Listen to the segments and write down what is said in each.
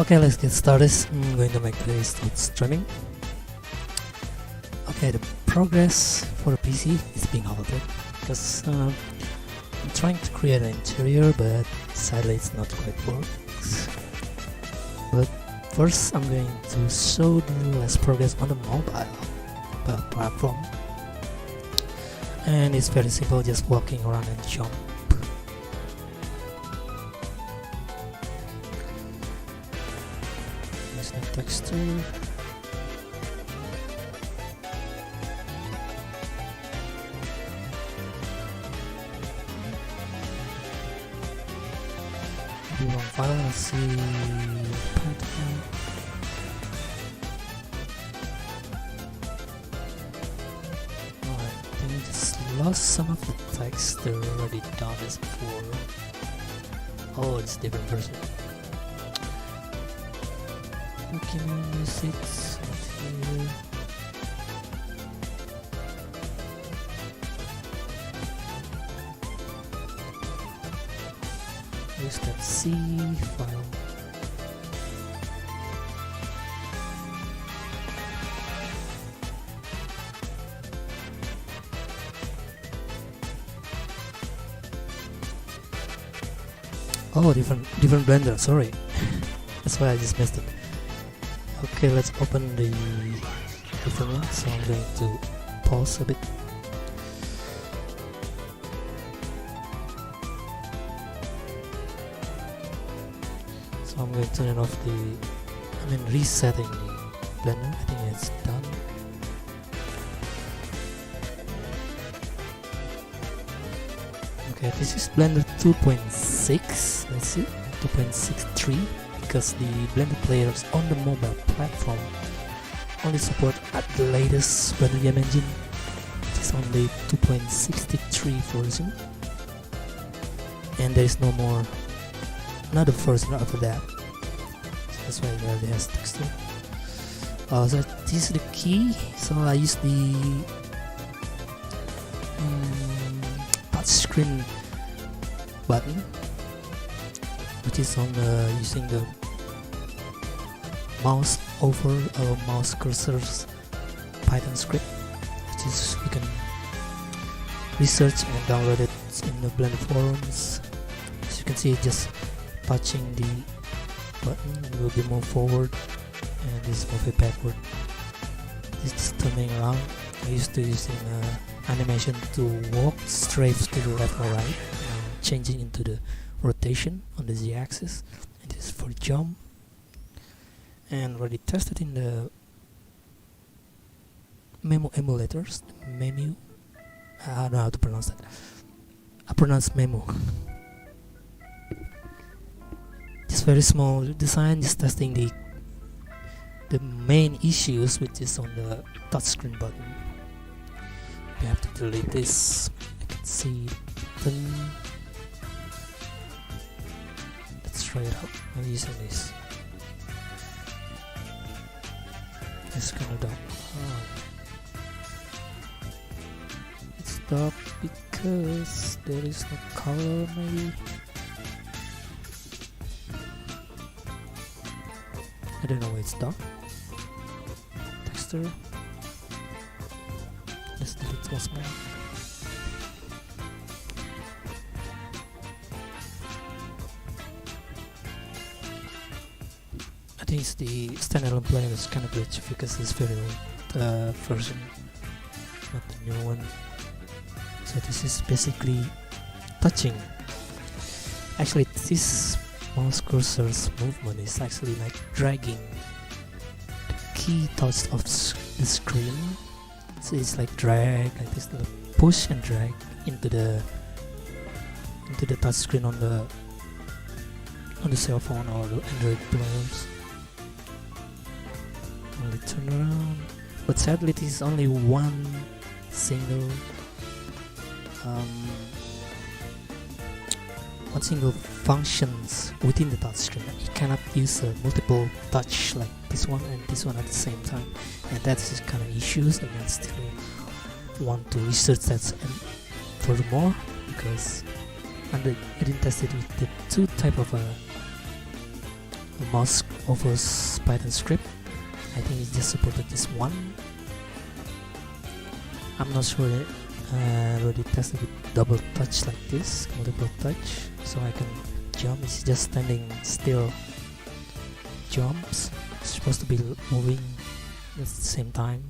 Okay, let's get started. I'm going to make today's streaming. Okay, the progress for the PC is being halted because I'm trying to create an interior, but sadly it's not quite works. But first I'm going to show the last progress on the mobile platform. And it's very simple, just walking around and jump. Use the texture. Wrong file, let's see. Pattern. Alright, then we just lost some of the text. They're already done this before. Oh, it's a different version. Pokemon music, here. Use that C file. Oh, different blender, sorry. That's why I just missed it. Okay, let's open the different one. So I'm going to pause a bit. So I'm going to turn off resetting the blender. I think it's done. Okay, this is Blender 2.6. Let's see, 2.63, because the Blender players on the mobile platform only support at the latest Blender game engine, which is only 2.63 version, and there is no more another version after that. So that's why it already has texture. So this is the key. So I use the touch screen button, which is on using the mouse over mouse cursor's Python script, which is you can research and download it in the Blender forums. As you can see, just touching the button will be moved forward, and this move it backward. This is turning around. I used to using animation to walk straight to the left or right, changing into the rotation on the z-axis, and this is for jump. And already tested in the Memu emulators. Memu, I don't know how to pronounce that. I pronounce Memu. Just very small design, just testing the main issues, which is on the touchscreen button. We have to delete this. I can see button. Let's try it out. I'm using this. It's kinda dark. It's dark because there is no color, maybe. I don't know why it's dark. Texture. Let's delete once more. I think it's the standalone player is kind of glitchy because it's very old version, not the new one. So this is basically touching. Actually, this mouse cursor's movement is actually like dragging the key touch of the screen. So it's like drag, like this, little push and drag into the touch screen on the cell phone or the Android players. Only turn around, but sadly it is only one single functions within the touchscreen. You cannot use multiple touch like this one and this one at the same time, and that's kind of issues. And I still want to research that furthermore, because I didn't test it with the two type of the mouse offers Python script. I think it just supported this one. I'm not sure I already tested with double touch like this, multiple touch, so I can jump. It's just standing still jumps. It's supposed to be moving at the same time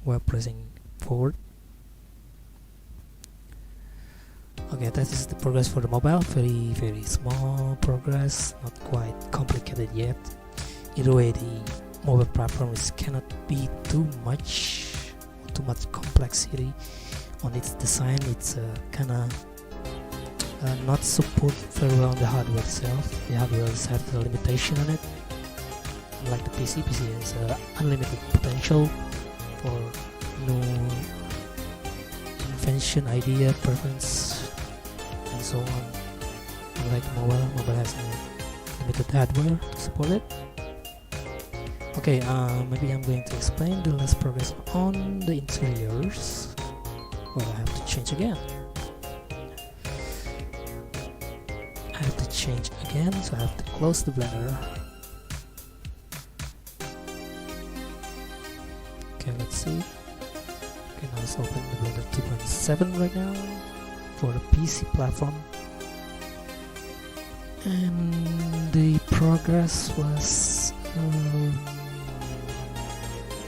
while pressing forward. Okay, that is the progress for the mobile. Very small progress, not quite complicated yet. Either way, the mobile platforms cannot be too much complexity on its design. It's kinda not support very well on the hardware itself. The hardware has a limitation on it. Like the PC has unlimited potential for new invention, idea, preference, and so on. Unlike mobile has a limited hardware to support it. Okay, maybe I'm going to explain the last progress on the interiors. Well, I have to change again. So I have to close the Blender. Okay, let's see. Okay, now let's open the Blender 2.7 right now for the PC platform. And the progress was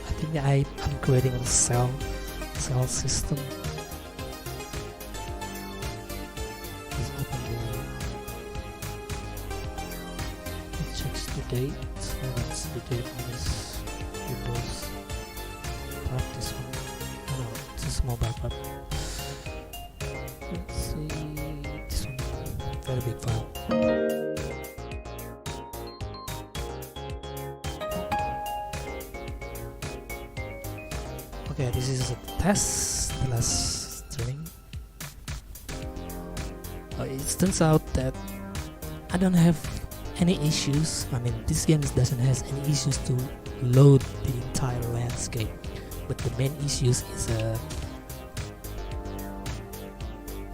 I think I'm creating a cell system. Let's open let's check the date. That's the date on this Windows. Perhaps this one. Oh no, this is mobile, but let's see this one. Very big file. Okay, this is a test, the last streaming. It turns out that I don't have any issues. I mean, this game doesn't have any issues to load the entire landscape, but the main issues is the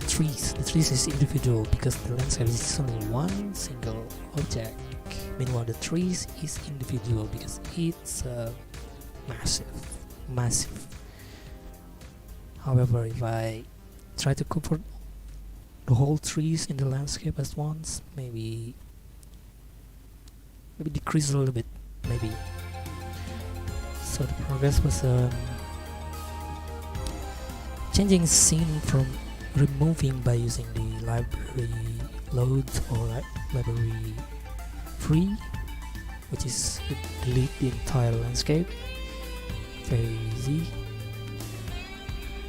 trees. The trees is individual because the landscape is only one single object. Meanwhile, the trees is individual because it's massive. However, if I try to cover the whole trees in the landscape at once, maybe decrease a little bit, maybe. So the progress was changing scene from removing by using the library loads or library free, which is delete the entire landscape. Very easy.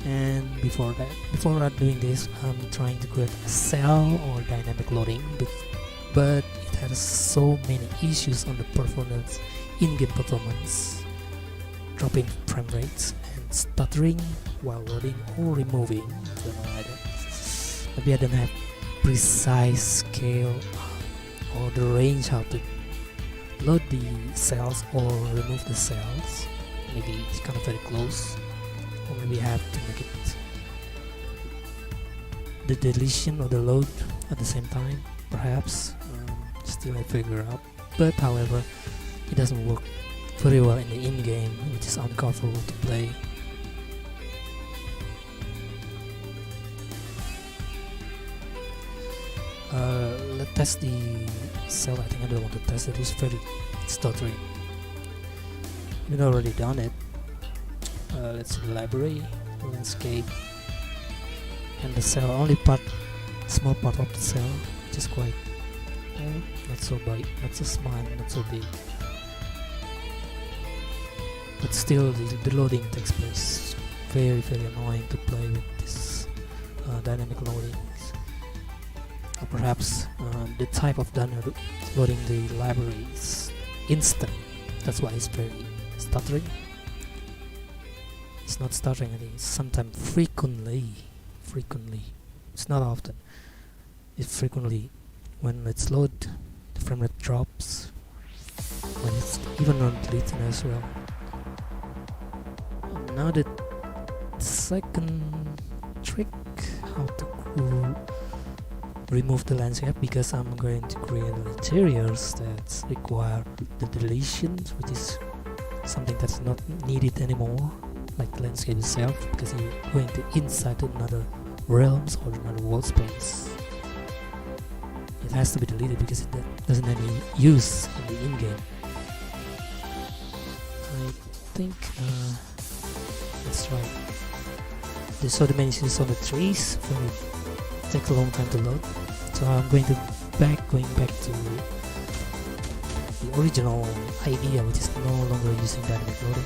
And before doing this, I'm trying to create a cell or dynamic loading, but it has so many issues on the performance, in-game performance, dropping frame rates and stuttering while loading or removing. Maybe I don't have precise scale or the range how to load the cells or remove the cells. Maybe it's kind of very close, or maybe I have to make it the deletion or the load at the same time, perhaps. Still I figure out, but however it doesn't work very well in the in-game, which is uncomfortable to play. Let's test the cell. I think I don't want to test it. It's very stuttering. We've already done it. Let's see the library, landscape, and the cell. Only small part of the cell, which is quite not so big, not so small, not so big. But still, the loading takes place. Very annoying to play with this dynamic loading. Or perhaps the type of dynamic loading the library is instant. That's why it's very stuttering. It's not stuttering, I think it's sometimes frequently. It's not often. It's frequently. When it's load, the frame rate drops. When it's even on deleting as well. Now the second trick, how to remove the landscape because I'm going to create interiors that require the deletions, which is something that's not needed anymore, like the landscape itself, because you're going to inside another realms or another world space. It has to be deleted because it doesn't have any use in the in-game. I think let's try. So the menu is on the trees, so it takes a long time to load. So I'm going back to the original idea, which is no longer using dynamic loading,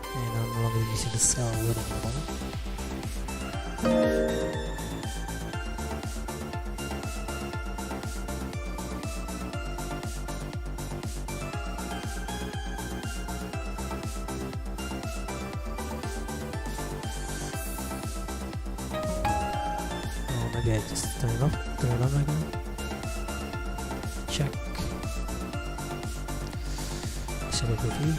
and I'm no longer using the cell loading anymore. Maybe I just turn it on right now. Check. Should I go through?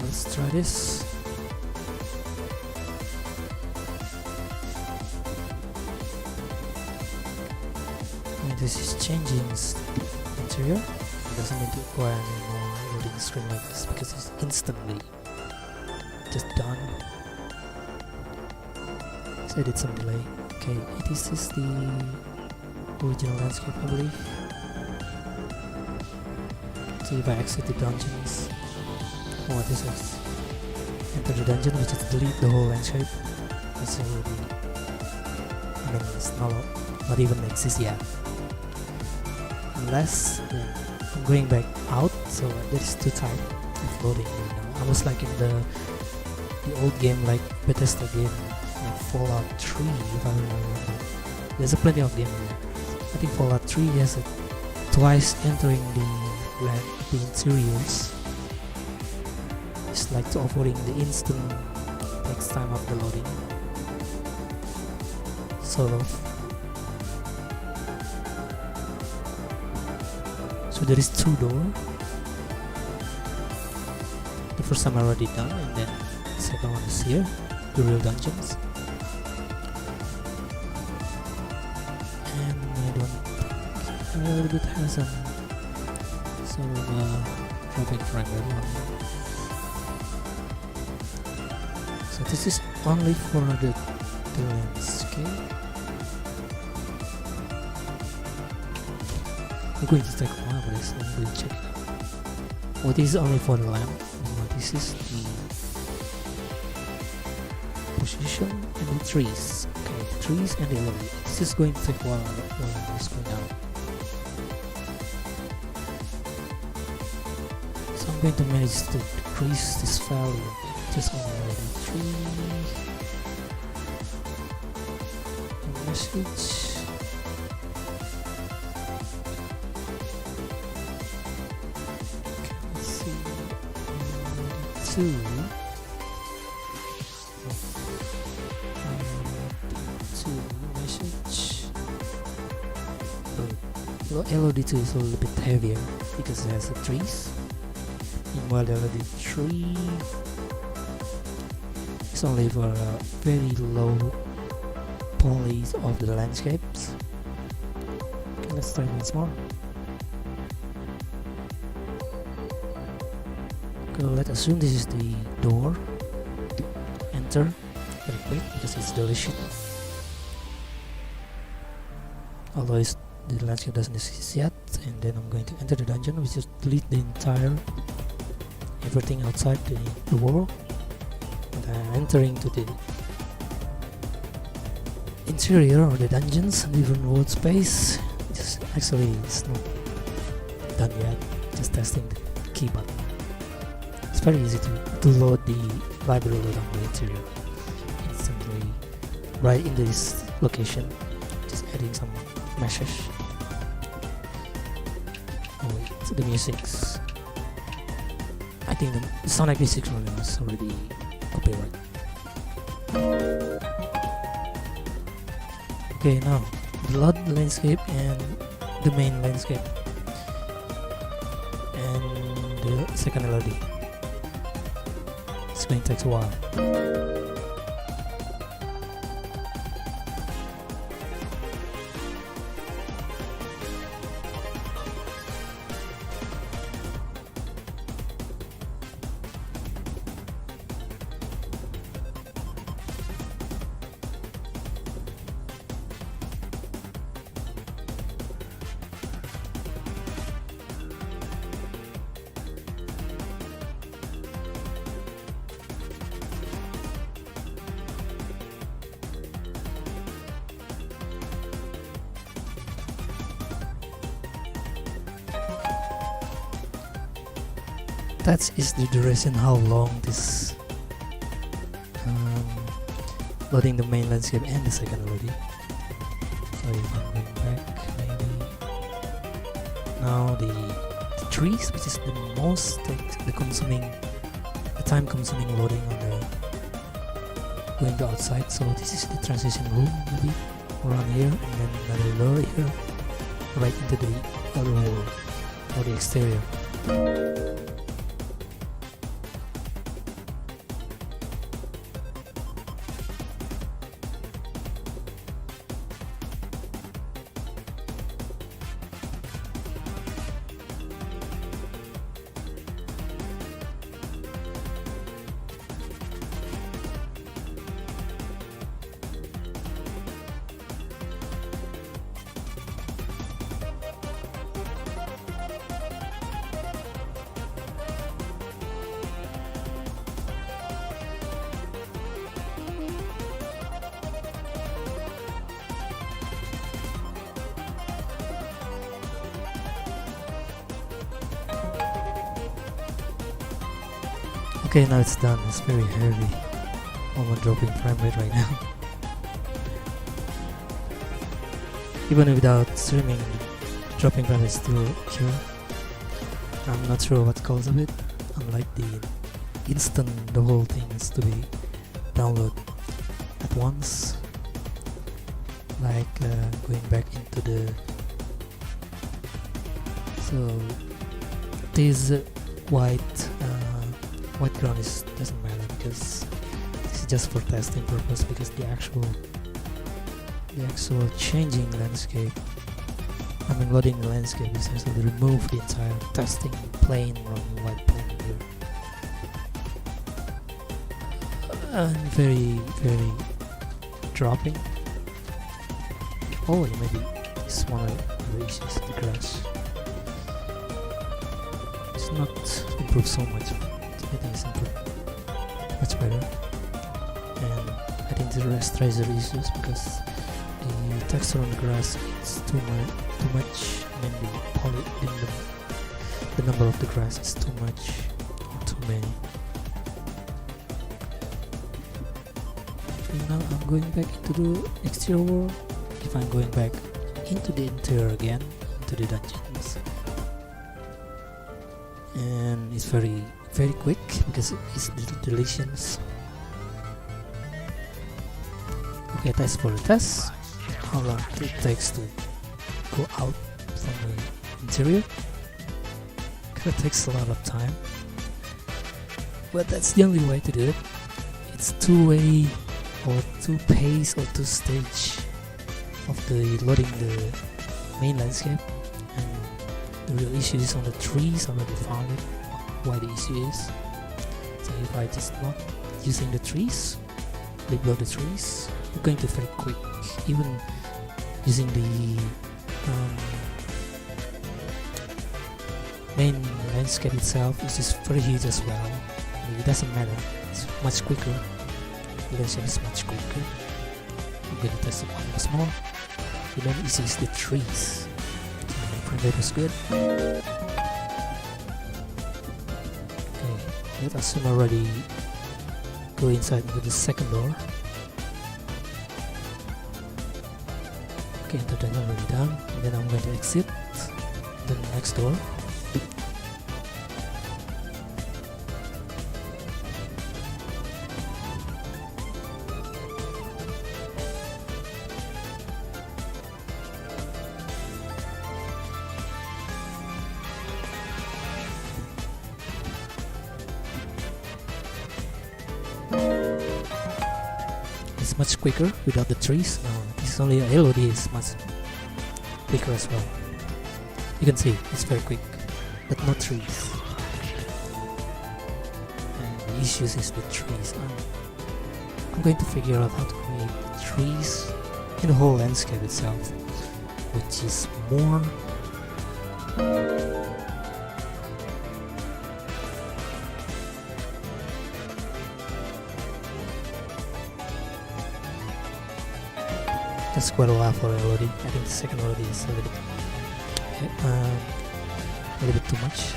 Let's try this. And this is changing interior. It doesn't need to require any more loading screen like this because it's instantly just done. So I did some delay. Okay, this is the original landscape, I believe. So if I exit the dungeons, what is this? Enter the dungeon, which is delete the whole landscape. It's already, I mean, it's not even exist yet. Unless then I'm going back out, so there's two types of loading right now. I was like in the old game, like Bethesda game, like Fallout 3, if I remember. There's a plenty of game there. I think Fallout 3 has it twice entering the interiors. It's like offering the instant takes time of the loading. Sort of. So there is two doors. The first time I already done, and then the second one is here, the real dungeons. And I don't think a little bit has some sort of dropping frame rate. So this is only for the landscape. We're going to take a while for this, I'm going to check it out. Oh, this is only for the lamp. This is the position and the trees. Okay, the trees and the elevator. This is going to take a while while this going out. So I'm going to manage to decrease this value. Just on the tree. Message. Two message. LOD2 is a little bit heavier because it has the trees. Meanwhile, LOD3 is only for very low polys of the landscapes. Okay, let's try once more. Let's assume this is the door. Enter very quick because it's deletion. Although the landscape doesn't exist yet, and then I'm going to enter the dungeon, which is delete the entire everything outside the world. And I'm entering to the interior or the dungeons, different world space. It's not done yet. Just testing the key button. It's very easy to load the library load on the interior instantly right in this location. Just adding some meshes. Oh wait, the music's, I think the Sonic music is already copyright. Okay, now the load landscape and the main landscape and the second LOD. It's going to take a while. that is the duration, how long this loading the main landscape and the second loading. So if I'm going back, maybe now the trees, which is the most the time consuming loading on the going to outside. So this is the transition room, maybe around here, and then another lower here, right into the other wall or the exterior. Okay, now it's done. It's very heavy. Almost dropping frame rate right now. Even without streaming, dropping frame is still here. I'm not sure what cause of it. Unlike the instant, the whole thing is to be download at once. Like going back into the. So this white ground doesn't matter because this is just for testing purpose, because the actual changing landscape, I mean loading the landscape, is essentially remove the entire testing plane from white plane here. And very dropping. Oh, maybe it's one of the issues, the grass. It's not improved so much. I think it's improved much better, and I think the rest tracer issues because the texture on the grass is too much. I mean the number of the grass is too much, or too many. Okay, now I'm going back into the exterior world. If I'm going back into the interior again, into the dungeons, and it's very quick because it's deletions. Okay, that's for the test. How long it takes to go out from the interior. It takes a lot of time, but that's the only way to do it. It's two-way or two-pace or two-stage of the loading the main landscape, and the real issue is on the trees. Already found it. Why the issue is. So if I just not using the trees, below the trees, you're going to very quick. Even using the main landscape itself is just very huge as well. It doesn't matter. It's much quicker. The landscape is much quicker. You're going to test it once more. The main issue is the trees. Frame rate was good. Let us already go inside into the second door. Okay, the door already done. And then I'm going to exit the next door. It's much quicker without the trees. It's only a LOD is much quicker as well. You can see it's very quick, but no trees. And the issues is the trees. I'm going to figure out how to create trees in the whole landscape itself, which is more that's quite a lot for LOD. I think the second LOD is a little bit too much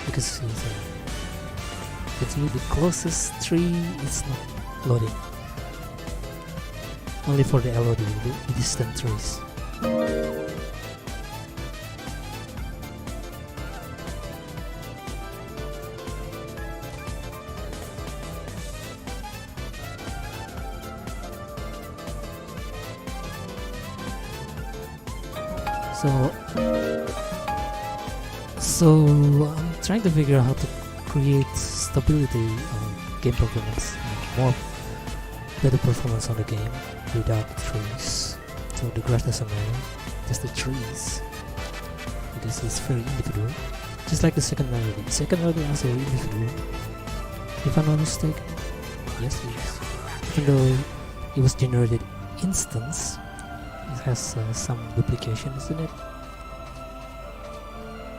because it's can see the closest tree is not loading. Only for the LOD, the distant trees. So I'm trying to figure out how to create stability on game performance and more better performance on the game without the trees. So the grass doesn't matter, just the trees, because it's very individual, just like the second melody. The second melody is also individual, if I'm not mistaken. Yes, it is. Even though it was generated instance, it has some duplications in it.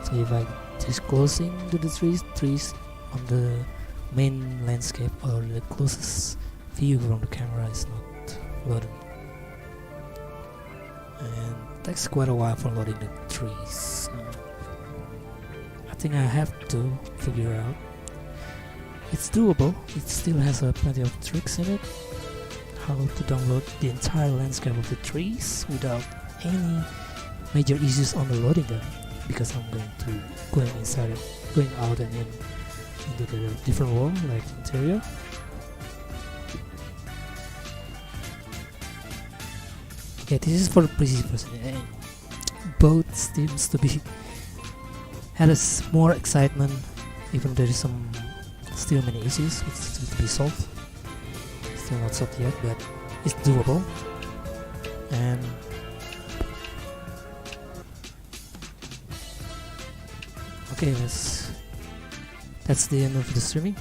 So if I just closing to the trees on the main landscape or the closest view from the camera is not loaded, and it takes quite a while for loading the trees. I think I have to figure out. It's doable. It still has plenty of tricks in it. How to download the entire landscape of the trees without any major issues on the loading them, because I'm going inside it, going out and in into the different world like interior. Okay, this is for the PC person, and both seems to be had more excitement, even there is still many issues which need to be solved. Still not solved yet, but it's doable. And okay, that's the end of the streaming.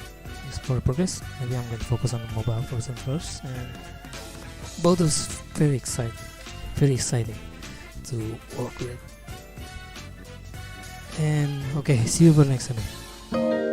Just for progress. Maybe I'm going to focus on the mobile version first, and both is very exciting to work with. And okay, see you for next time.